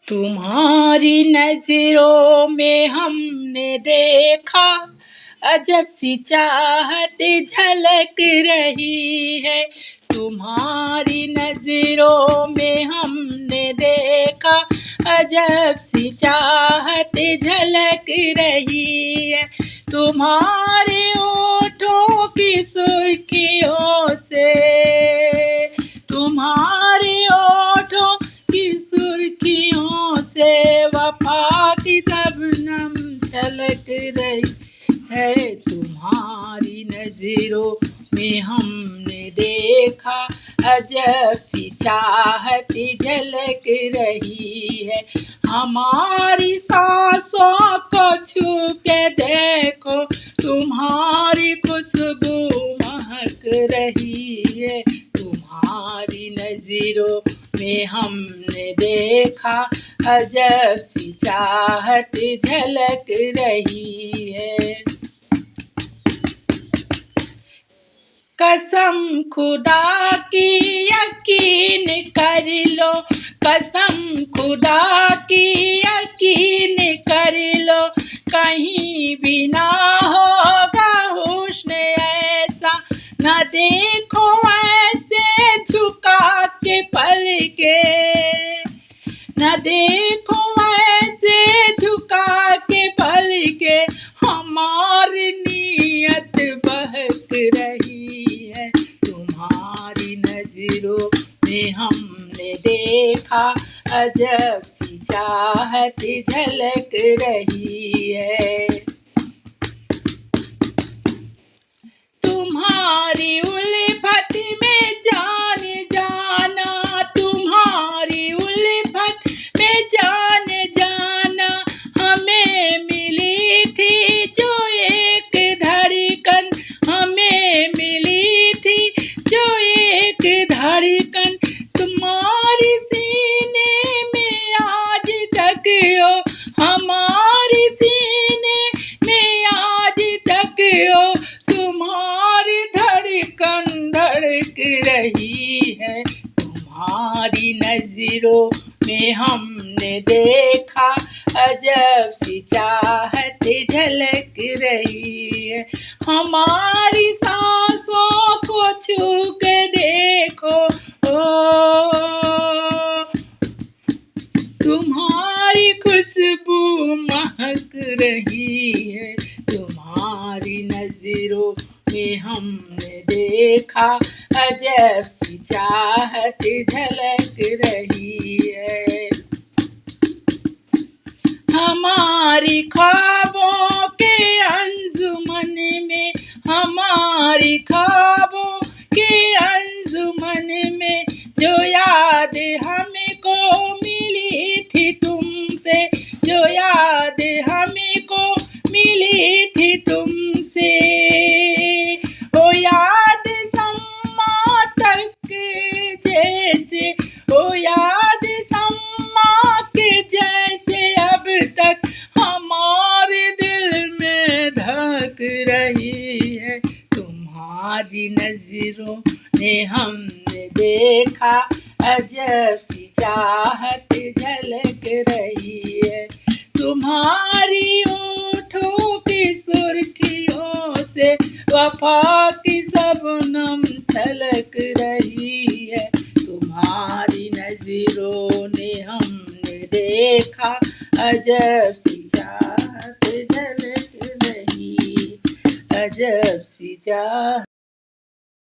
तुम्हारी नजरों में हमने देखा अजब सी चाहत झलक रही है। तुम्हारी नजरों में हमने देखा अजब सी चाहत झलक रही है। तुम्हारे होठों की सुर्खियों से, तुम्हारे होठों की सुर्खियों से वफा की शबनम छलक रही है। तुम्हारी नजरों में हमने देखा अजब सी चाहत झलक रही है। हमारी सांसों को छू के देखो, तुम्हारी खुशबू महक रही है। तुम्हारी नजरों में हमने देखा अजब सी चाहत झलक रही है। कसम खुदा की यकीन कर लो, कसम खुदा की यकीन कर लो, कहीं भी ना होगा हुस्न ऐसा। न देखो ऐसे झुका के पलके, न देखो ऐसे झुका के पलके, हमारी नीयत बहक रही है। तुम्हारी नजरों में हमने देखा अजब सी चाहत झलक रही है। तुम्हारी उल्फत में जान जाना, तुम्हारी उल्फत में जान जाना, हमें मिली थी जो एक धड़कन, हमें मिली थी जो एक धड़कन। तुम्हारी सीने में आज तक हो, हमारी सीने में आज तक हो, तुम्हारी धड़कन धड़क रही है। तुम्हारी नजरों में हमने देखा अजब सी चाहत झलक रही है। हमारी सांसों को छू के देखो, ओ तुम्हारी खुशबू महक रही है। तुम्हारी नजरों में हमने देखा अजब सी चाहत झलक रही है। हमारी ख्वाबों के अंजुमन में, हमारी ख्वाबों के अंजुमन में, जो याद हमको मिली थी तुमसे, जो याद हमको मिली थी तुमसे, ओ याद सम्मा तक जैसे, ओ याद सम्मा के जैसे अब तक हमारे दिल में धड़क रही है। तुम्हारी नजरों ने हमने देखा अजब सी चाहत झलक रही है। तुम्हारी होठों की सुर्खियों से वफा की शबनम छलक रही है। तुम्हारी नजरों ने हमने देखा अजब सी चाहत झलक रही, अजब सी चाहत।